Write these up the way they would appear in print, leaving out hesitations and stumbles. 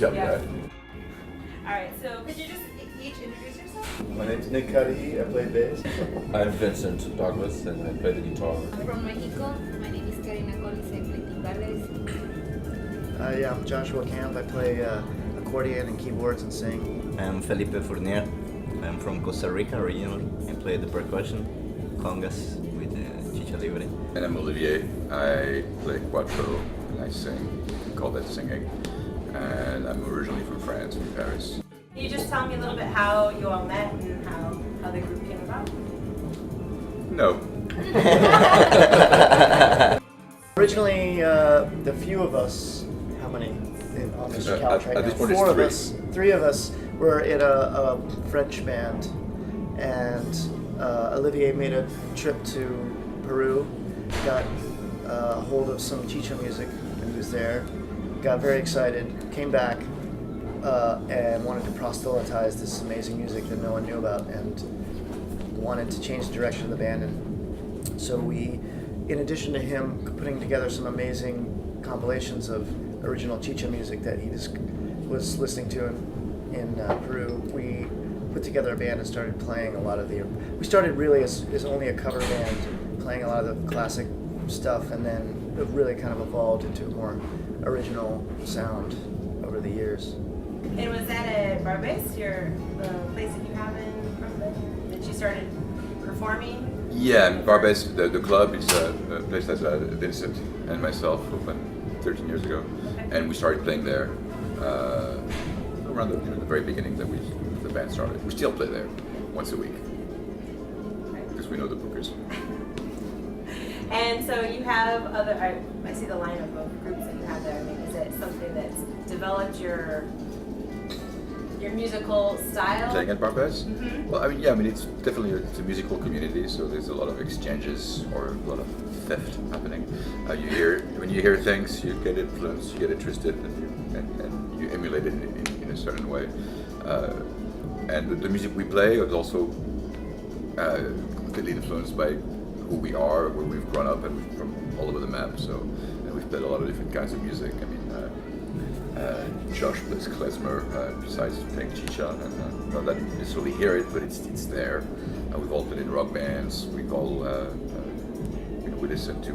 tell me that. All right, so could you just each introduce yourself? My name's Nick Cuddy, I play bass. I'm Vincent Douglas and I play the guitar. I'm from Mexico. My name is Karina Collins. I play timbales. Yeah, I'm Joshua Camp, I play accordion and keyboards and sing. I'm Felipe Fournier. I'm from Costa Rica originally. I play the percussion, congas with Chica Libre. And I'm Olivier. I play quattro and I sing. We call that singing. And I'm originally from France, from Paris. Can you just tell me a little bit how you all met and how the group came about? No. Originally, the few of us, how many on this couch right at now? this point it's 4 of three. us, 3 of us were in a French band, and Olivier made a trip to Peru, got a hold of some Chicha music, and he was there, got very excited, came back, and wanted to proselytize this amazing music that no one knew about, and wanted to change the direction of the band. And so we, in addition to him putting together some amazing compilations of original Chicha music that he just was listening to in Peru, we put together a band and started playing a lot of the. We started really as only a cover band, playing a lot of the classic stuff, and then it really kind of evolved into a more original sound over the years. And was that at Barbès, the place that you have in Brooklyn, that you started performing? Yeah, Barbès, the club is a place that Vincent and myself opened 13 years ago. Okay. And we started playing there around the very beginning that the band started. We still play there once a week because we know the bookers. And so you have other, I see the lineup of groups that you have there. I mean, is it something that's developed your musical style? Playing at Barbès? Mm-hmm. Well, it's definitely it's a musical community, so there's a lot of exchanges or a lot of theft happening. When you hear things, you get influenced, you get interested, and you emulate it in a certain way. And the music we play is also completely influenced by who we are, where we've grown up, and we're from all over the map. So, and we've played a lot of different kinds of music. I mean, Josh plays klezmer besides playing chicha, and not that you necessarily hear it, but it's there. We've all played in rock bands. We've all we listen to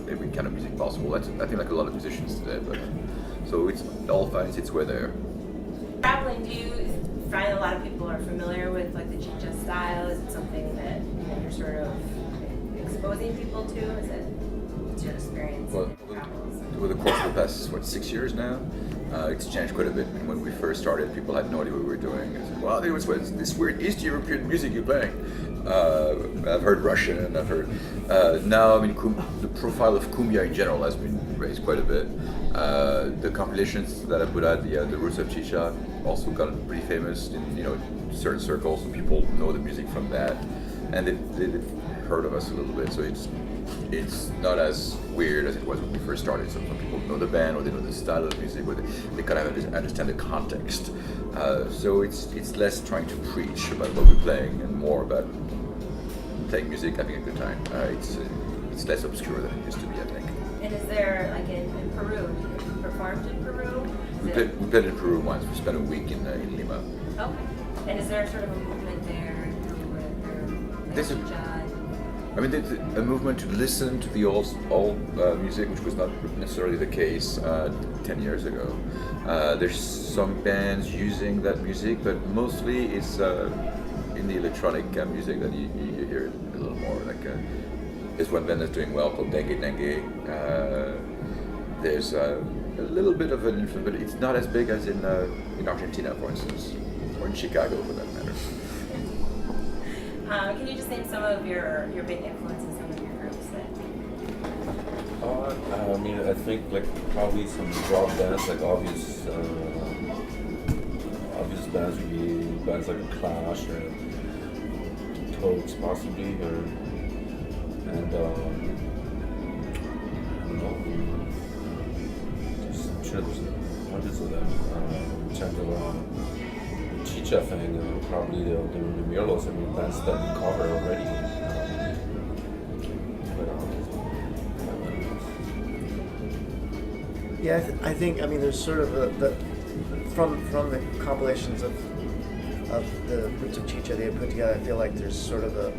every kind of music possible. I think like a lot of musicians today, but so it all finds its way there. Traveling, do you find a lot of people are familiar with like the chicha style? Is it something that you're sort of exposing people to? What's your experience? Well, over the course of the past 6 years now, it's changed quite a bit. And when we first started, people had no idea what we were doing. They said, "Well, what's this weird East European music you're playing?" I've heard Russian, and I've heard now. I mean, the profile of cumbia in general has been raised quite a bit. The compilations that I put out, the Roots of Chicha, also got pretty famous in certain circles. And people know the music from that, and they've heard of us a little bit. So it's not as weird as it was when we first started. Some people know the band, or they know the style of music, or they kind of understand the context. So it's less trying to preach about what we're playing and more about playing music, having a good time. It's less obscure than it used to be, I think. And is there, like in Peru, you performed in Peru? We played in Peru once. We spent a week in Lima. Okay. And is there sort of a movement there There's a movement to listen to the old music, which was not necessarily the case 10 years ago. There's some bands using that music, but mostly it's in the electronic music that you hear it a little more. Like there's one band that's doing well called Dengue Dengue. There's a little bit of an influence, but it's not as big as in Argentina, for instance, or in Chicago, for that matter. Can you just name some of your big influences, some of your groups that? I think like probably some rock bands, like obvious bands would be bands like Clash or Toads possibly, and I don't know. I'm sure there's hundreds of them. In terms of Chicha thing, probably the Murals. I mean, bands that we cover already. Yeah, I think there's sort of from the compilations of the Roots of Chicha they had put together, I feel like there's sort of a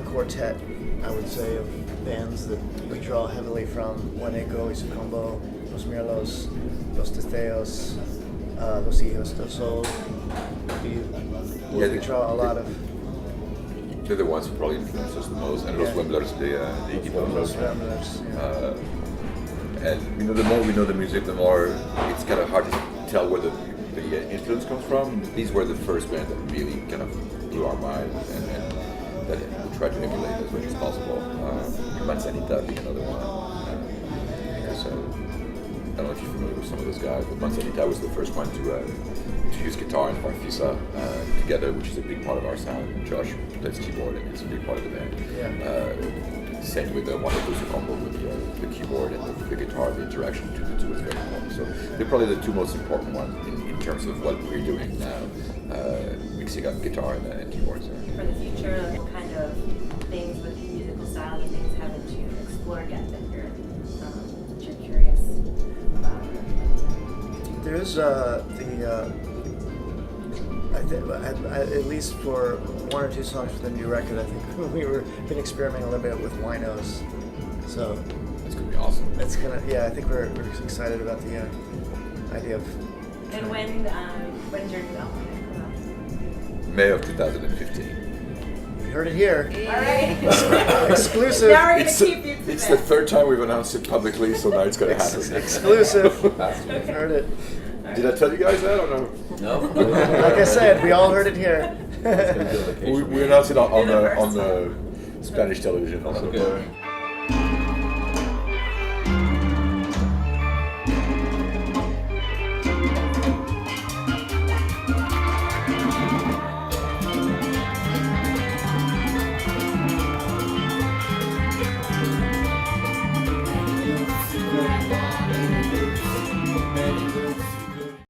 quartet, I would say, of bands that we draw heavily from: Juaneco, Isucombo, Los Mirlos, Los Testeos, Los Hijos del Sol. We draw a lot of. They're the ones who probably influence us the most, and Los Wemblers, the equipo. Los Ramblers, yeah. And the more we know the music, the more it's kind of hard to tell where the influence comes from. These were the first band that really kind of blew our mind, and that we tried to emulate as much as possible. Manzanita being another one. So I don't know if you're familiar with some of those guys, but Manzanita was the first one to use guitar and farfisa together, which is a big part of our sound. Josh plays keyboard, and it's a big part of the band. Yeah. Same with the Juaneco combo with the keyboard and the guitar. The interaction between the two is very important. So they're probably the two most important ones in terms of what we're doing now, mixing up guitar and keyboards. For the future, like, what kind of things with musical style and things haven't you explored yet that you're curious about? There's I think at least for one or two songs for the new record, I think been experimenting a little bit with winos. So That's gonna be awesome. it's I think we're excited about the idea of. And when's your development come out? May of 2015. You heard it here. All right. Exclusive. Now we're gonna keep you to It's that. the third time we've announced it publicly, so now it's gonna happen. Exclusive. That's You heard it. Did I tell you guys that or no? No. Like I said, we all heard it here. It's gonna be a vacation. We announced it on You're the the Spanish television also. Okay.